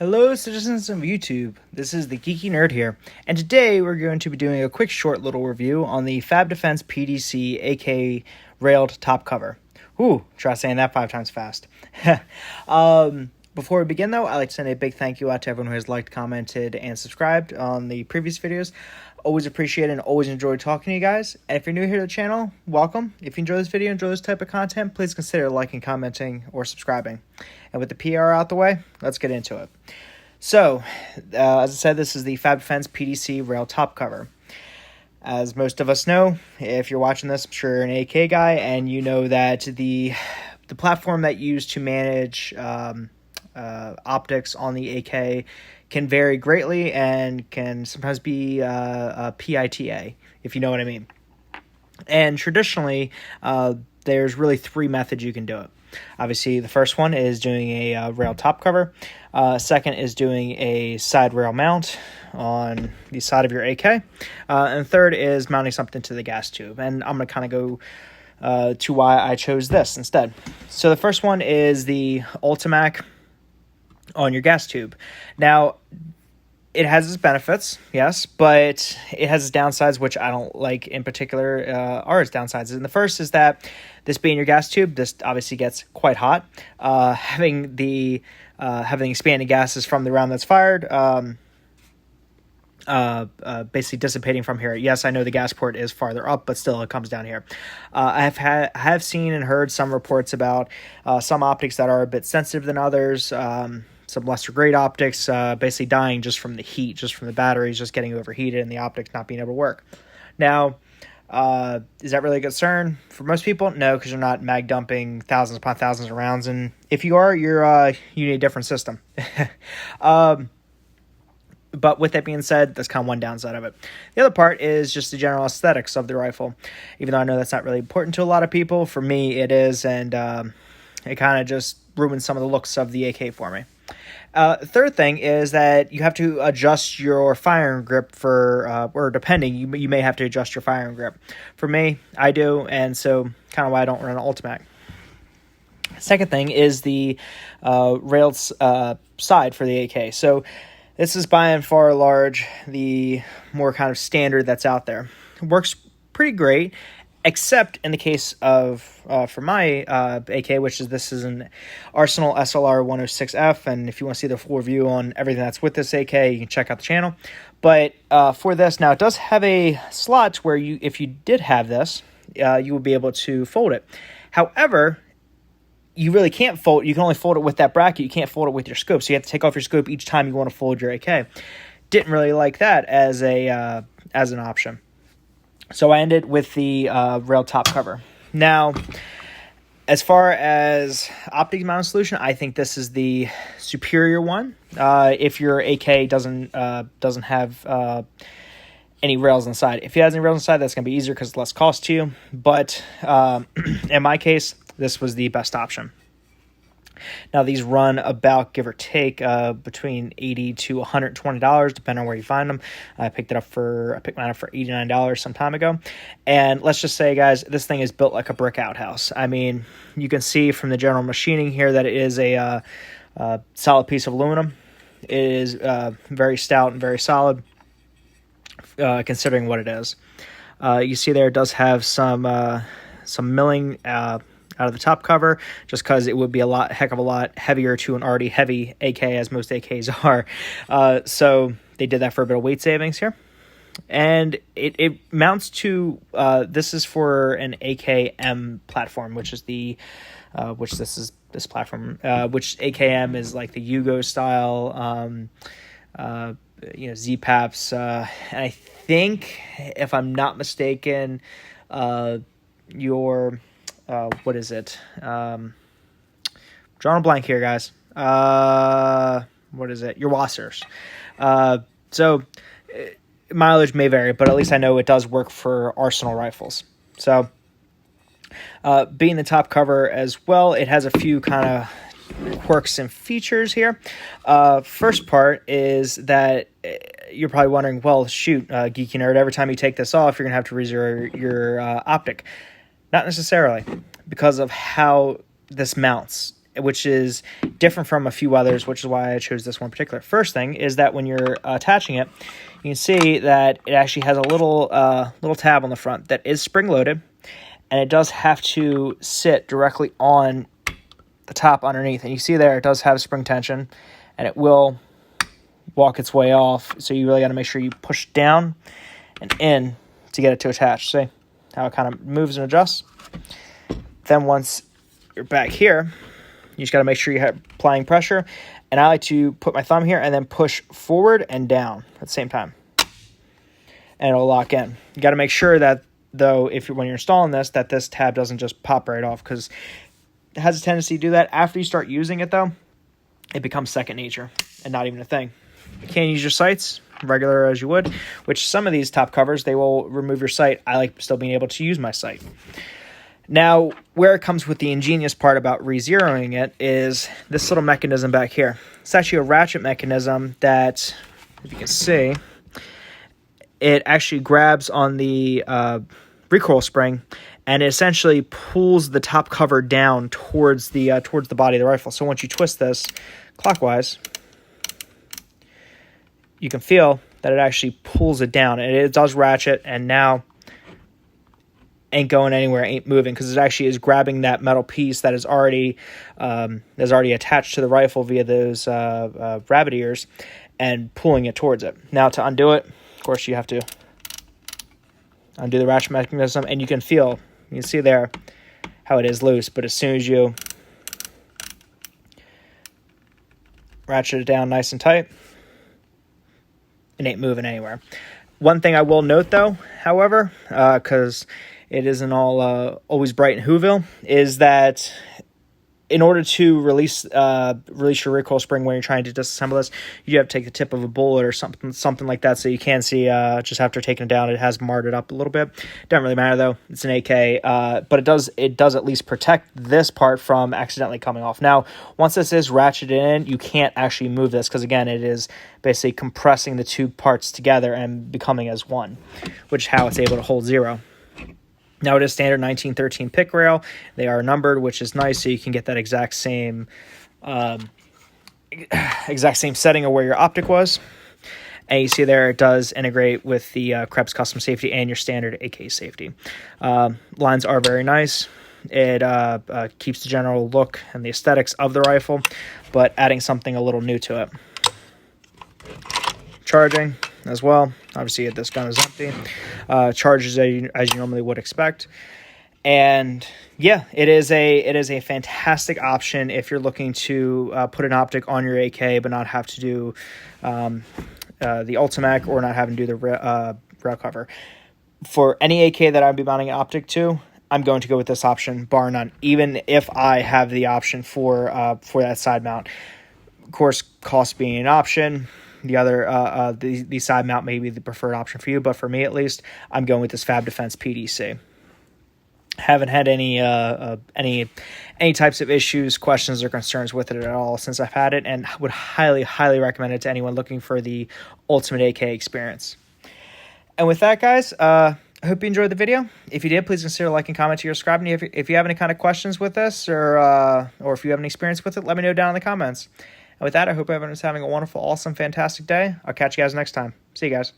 Hello citizens of YouTube, this is the Geeky Nerd here, and today we're going to be doing a quick short little review on the FAB Defense PDC AK railed top cover. Ooh, try saying that 5 times fast. Before we begin though, I'd like to send a big thank you out to everyone who has liked, commented, and subscribed on the previous videos. Always appreciate it and always enjoy talking to you guys. And if you're new here to the channel, welcome. If you enjoy this video, enjoy this type of content, please consider liking, commenting, or subscribing. And with the PR out the way, let's get into it. So, as I said, this is the FAB Defense PDC rail top cover. As most of us know, if you're watching this, I'm sure you're an AK guy, and you know that the platform that you use to manage optics on the AK can vary greatly and can sometimes be a PITA, if you know what I mean. And traditionally, there's really 3 methods you can do it. Obviously, the first one is doing a rail top cover. Second is doing a side rail mount on the side of your AK. And third is mounting something to the gas tube. And I'm going to kind of go to why I chose this instead. So the first one is the Ultimac on your gas tube. Now, it has its benefits, yes, but it has its downsides, which I don't like in particular, are its downsides. And the first is that this being your gas tube, this obviously gets quite hot. Having the expanded gases from the round that's fired, basically dissipating from here. Yes, I know the gas port is farther up, but still it comes down here. I have seen and heard some reports about some optics that are a bit sensitive than others. Some lesser grade optics basically dying just from the heat, just from the batteries, just getting overheated and the optics not being able to work. Now, is that really a concern for most people? No, because you're not mag dumping thousands upon thousands of rounds, and if you are, you need a different system. But with that being said, that's kind of one downside of it. The other part is just the general aesthetics of the rifle. Even though I know that's not really important to a lot of people, for me it is, and it kind of just ruins some of the looks of the AK for me. Third thing is that you have to adjust your firing grip for, or depending, you may have to adjust your firing grip. For me, I do, and so kind of why I don't run an Ultimac. Second thing is the railed side for the AK. So this is by and far large the more kind of standard that's out there. It works pretty great, except in the case of, for my AK, this is an Arsenal SLR 106F, and if you want to see the full review on everything that's with this AK, you can check out the channel. But for this, now it does have a slot where if you did have this, you would be able to fold it. However, you really can't fold. You can only fold it with that bracket. You can't fold it with your scope, so you have to take off your scope each time you want to fold your AK. Didn't really like that as an option. So I ended with the rail top cover. Now, as far as optic mounting solution, I think this is the superior one. If your AK doesn't have any rails inside. If it has any rails inside, that's going to be easier because it's less cost to you. But in my case, this was the best option. Now, these run about, give or take, between $80 to $120, depending on where you find them. I picked mine up for $89 some time ago. And let's just say, guys, this thing is built like a brick outhouse. I mean, you can see from the general machining here that it is a solid piece of aluminum. It is very stout and very solid, considering what it is. You see there it does have some milling out of the top cover, just because it would be heck of a lot heavier to an already heavy AK, as most AKs are. So they did that for a bit of weight savings here. And it mounts to, this is for an AKM platform, which is this platform, which AKM is like the Yugo style, Z-Paps. And I think, if I'm not mistaken, what is it? Drawing a blank here, guys. What is it? Your Wassers. So mileage may vary, but at least I know it does work for Arsenal rifles. So being the top cover as well, it has a few kind of quirks and features here. First part is that you're probably wondering, well, shoot, Geeky Nerd, every time you take this off, you're going to have to reserve your optic. Not necessarily, because of how this mounts. which is different from a few others, which is why I chose this one particular. First thing is that when you're attaching it, you can see that it actually has a little tab on the front that is spring-loaded, and it does have to sit directly on the top underneath. And you see there it does have spring tension, and it will walk its way off. So you really got to make sure you push down and in to get it to attach. See how it kind of moves and adjusts? Then once you're back here, you just got to make sure you're applying pressure. And I like to put my thumb here and then push forward and down at the same time. And it'll lock in. You got to make sure that, though, when you're installing this, that this tab doesn't just pop right off, because it has a tendency to do that. After you start using it, though, it becomes second nature and not even a thing. You can't use your sights regular as you would, which some of these top covers, they will remove your sight. I like still being able to use my sight. Now, where it comes with the ingenious part about re-zeroing it is this little mechanism back here. It's actually a ratchet mechanism that, if you can see, it actually grabs on the recoil spring, and it essentially pulls the top cover down towards the body of the rifle. So once you twist this clockwise, you can feel that it actually pulls it down, and it does ratchet, and now ain't going anywhere, ain't moving, because it actually is grabbing that metal piece that is already attached to the rifle via those rabbit ears and pulling it towards it. Now to undo it, of course, you have to undo the ratchet mechanism, and you can see there how it is loose, but as soon as you ratchet it down nice and tight, it ain't moving anywhere. One thing I will note, though, however, because it isn't all always bright in Whoville, is that in order to release your recoil spring when you're trying to disassemble this, you have to take the tip of a bullet or something like that, so you can see just after taking it down, it has marred it up a little bit. Doesn't really matter though; it's an AK, but it does at least protect this part from accidentally coming off. Now, once this is ratcheted in, you can't actually move this, because again, it is basically compressing the two parts together and becoming as one, which is how it's able to hold zero. Now it is standard 1913 pick rail. They are numbered, which is nice, so you can get that exact same setting of where your optic was. And you see there it does integrate with the Krebs custom safety and your standard AK safety. Lines are very nice. It keeps the general look and the aesthetics of the rifle, but adding something a little new to it. Charging as well. Obviously, this gun is empty. Charges as you normally would expect. And yeah, it is a fantastic option if you're looking to put an optic on your AK, but not have to do the Ultimac or not having to do the rail cover. For any AK that I'd be mounting an optic to, I'm going to go with this option, bar none, even if I have the option for that side mount. Of course, cost being an option. The other, the side mount may be the preferred option for you, but for me at least, I'm going with this FAB Defense PDC. Haven't had any types of issues, questions, or concerns with it at all since I've had it, and would highly, highly recommend it to anyone looking for the ultimate AK experience. And with that, guys, I hope you enjoyed the video. If you did, please consider liking, commenting, or subscribing. If you have any kind of questions with this, or if you have any experience with it, let me know down in the comments. And with that, I hope everyone's having a wonderful, awesome, fantastic day. I'll catch you guys next time. See you guys.